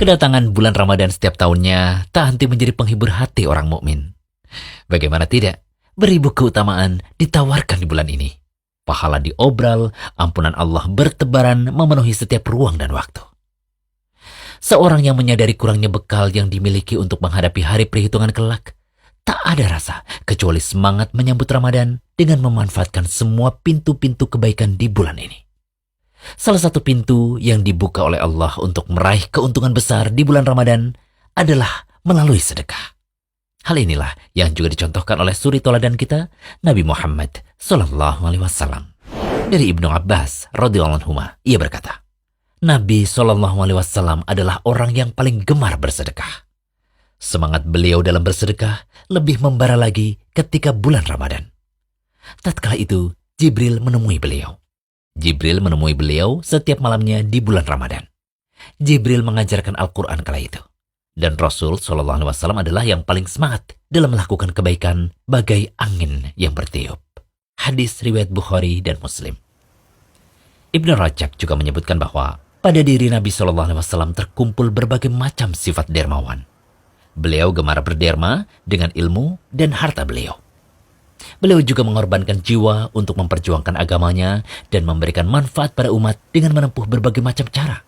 Kedatangan bulan Ramadan setiap tahunnya tak henti menjadi penghibur hati orang mukmin. Bagaimana tidak, beribu keutamaan ditawarkan di bulan ini. Pahala diobral, ampunan Allah bertebaran memenuhi setiap ruang dan waktu. Seorang yang menyadari kurangnya bekal yang dimiliki untuk menghadapi hari perhitungan kelak, tak ada rasa kecuali semangat menyambut Ramadan dengan memanfaatkan semua pintu-pintu kebaikan di bulan ini. Salah satu pintu yang dibuka oleh Allah untuk meraih keuntungan besar di bulan Ramadan adalah melalui sedekah. Hal inilah yang juga dicontohkan oleh suri toladan kita, Nabi Muhammad SAW. Dari Ibnu Abbas radhiyallahu anhu, ia berkata, Nabi SAW adalah orang yang paling gemar bersedekah. Semangat beliau dalam bersedekah lebih membara lagi ketika bulan Ramadan. Tatkala itu, Jibril menemui beliau. Jibril menemui beliau setiap malamnya di bulan Ramadan. Jibril mengajarkan Al-Quran kala itu. Dan Rasul SAW adalah yang paling semangat dalam melakukan kebaikan bagai angin yang bertiup. Hadis riwayat Bukhari dan Muslim. Ibnu Rajab juga menyebutkan bahwa pada diri Nabi SAW terkumpul berbagai macam sifat dermawan. Beliau gemar berderma dengan ilmu dan harta beliau. Beliau juga mengorbankan jiwa untuk memperjuangkan agamanya dan memberikan manfaat pada umat dengan menempuh berbagai macam cara.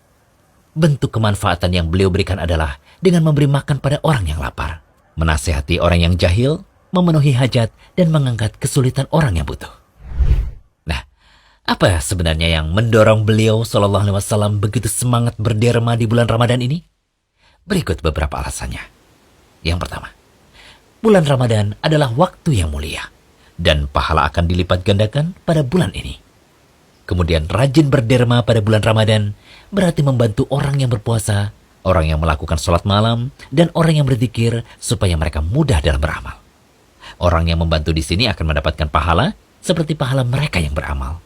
Bentuk kemanfaatan yang beliau berikan adalah dengan memberi makan pada orang yang lapar, menasihati orang yang jahil, memenuhi hajat, dan mengangkat kesulitan orang yang butuh. Nah, apa sebenarnya yang mendorong beliau SAW begitu semangat berderma di bulan Ramadan ini? Berikut beberapa alasannya. Yang pertama, bulan Ramadan adalah waktu yang mulia, dan pahala akan dilipat gandakan pada bulan ini. Kemudian rajin berderma pada bulan Ramadan berarti membantu orang yang berpuasa, orang yang melakukan sholat malam, dan orang yang berzikir supaya mereka mudah dalam beramal. Orang yang membantu di sini akan mendapatkan pahala seperti pahala mereka yang beramal.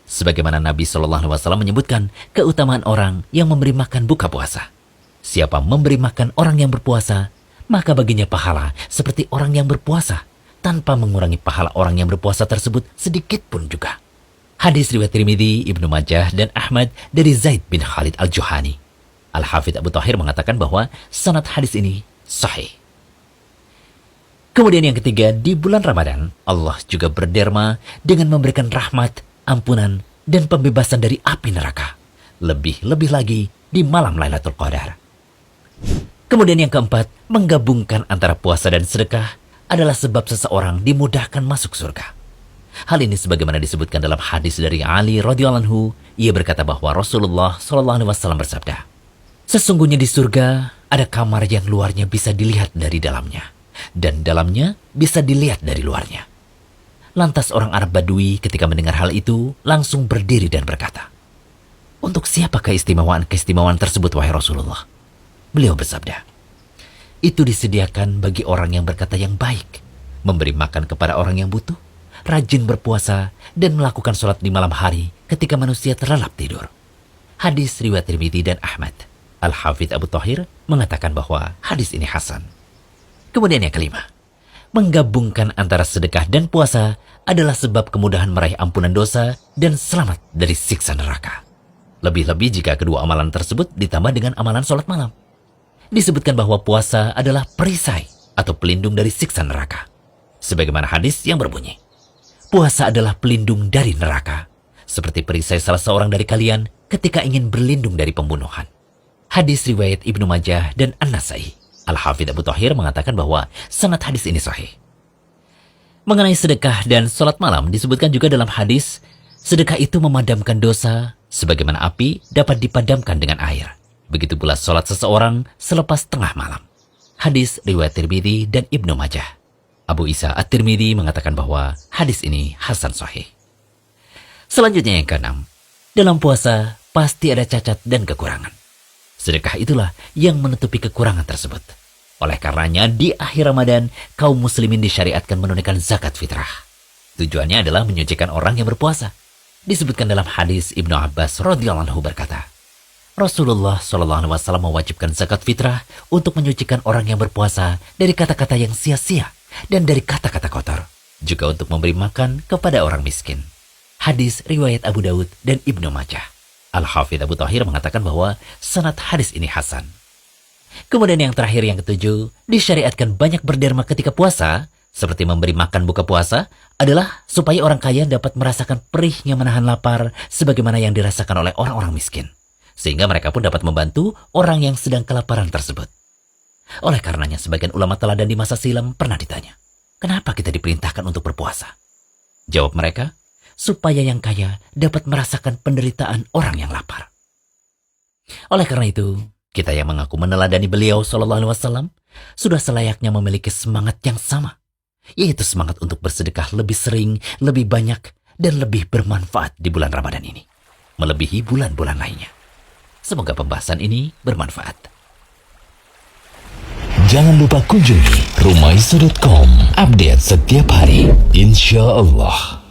Sebagaimana Nabi SAW menyebutkan keutamaan orang yang memberi makan buka puasa. Siapa memberi makan orang yang berpuasa, maka baginya pahala seperti orang yang berpuasa, tanpa mengurangi pahala orang yang berpuasa tersebut sedikit pun juga. Hadis riwayat Tirmidzi, Ibnu Majah, dan Ahmad dari Zaid bin Khalid al-Juhani. Al-Hafidz Abu Thahir mengatakan bahwa sanad hadis ini sahih. Kemudian yang ketiga, di bulan Ramadan, Allah juga berderma dengan memberikan rahmat, ampunan, dan pembebasan dari api neraka. Lebih-lebih lagi di malam Lailatul Qadar. Kemudian yang keempat, menggabungkan antara puasa dan sedekah adalah sebab seseorang dimudahkan masuk surga. Hal ini sebagaimana disebutkan dalam hadis dari Ali radhiyallahu anhu, ia berkata bahwa Rasulullah SAW bersabda, sesungguhnya di surga ada kamar yang luarnya bisa dilihat dari dalamnya, dan dalamnya bisa dilihat dari luarnya. Lantas orang Arab Badui ketika mendengar hal itu langsung berdiri dan berkata, untuk siapa keistimewaan tersebut wahai Rasulullah? Beliau bersabda, itu disediakan bagi orang yang berkata yang baik, memberi makan kepada orang yang butuh, rajin berpuasa, dan melakukan sholat di malam hari ketika manusia terlelap tidur. Hadis riwayat Tirmidzi dan Ahmad. Al-Hafidz Abu Thahir mengatakan bahwa hadis ini hasan. Kemudian yang kelima, menggabungkan antara sedekah dan puasa adalah sebab kemudahan meraih ampunan dosa dan selamat dari siksa neraka. Lebih-lebih jika kedua amalan tersebut ditambah dengan amalan sholat malam. Disebutkan bahwa puasa adalah perisai atau pelindung dari siksa neraka. Sebagaimana hadis yang berbunyi, puasa adalah pelindung dari neraka, seperti perisai salah seorang dari kalian ketika ingin berlindung dari pembunuhan. Hadis riwayat Ibnu Majah dan An-Nasai. Al-Hafidz Abu Thahir mengatakan bahwa sanad hadis ini sahih. Mengenai sedekah dan sholat malam disebutkan juga dalam hadis, sedekah itu memadamkan dosa sebagaimana api dapat dipadamkan dengan air. Begitu pula sholat seseorang selepas tengah malam. Hadis riwayat Tirmidzi dan Ibnu Majah. Abu Isa At-Tirmidzi mengatakan bahwa hadis ini hasan sahih. Selanjutnya yang keenam, dalam puasa pasti ada cacat dan kekurangan. Sedekah itulah yang menutupi kekurangan tersebut. Oleh karenanya di akhir Ramadan, kaum muslimin disyariatkan menunaikan zakat fitrah. Tujuannya adalah menyucikan orang yang berpuasa. Disebutkan dalam hadis Ibnu Abbas radhiyallahu anhu berkata, Rasulullah SAW mewajibkan zakat fitrah untuk menyucikan orang yang berpuasa dari kata-kata yang sia-sia dan dari kata-kata kotor. Juga untuk memberi makan kepada orang miskin. Hadis riwayat Abu Daud dan Ibnu Majah. Al-Hafidz Abu Thahir mengatakan bahwa sanad hadis ini hasan. Kemudian yang terakhir, yang ketujuh, disyariatkan banyak berderma ketika puasa, seperti memberi makan buka puasa, adalah supaya orang kaya dapat merasakan perihnya menahan lapar sebagaimana yang dirasakan oleh orang-orang miskin. Sehingga mereka pun dapat membantu orang yang sedang kelaparan tersebut. Oleh karenanya, sebagian ulama teladan di masa silam pernah ditanya, kenapa kita diperintahkan untuk berpuasa? Jawab mereka, supaya yang kaya dapat merasakan penderitaan orang yang lapar. Oleh karena itu, kita yang mengaku meneladani beliau SAW sudah selayaknya memiliki semangat yang sama, yaitu semangat untuk bersedekah lebih sering, lebih banyak, dan lebih bermanfaat di bulan Ramadan ini, melebihi bulan-bulan lainnya. Semoga pembahasan ini bermanfaat. Jangan lupa kunjungi rumaiso.com, update setiap hari, insya Allah.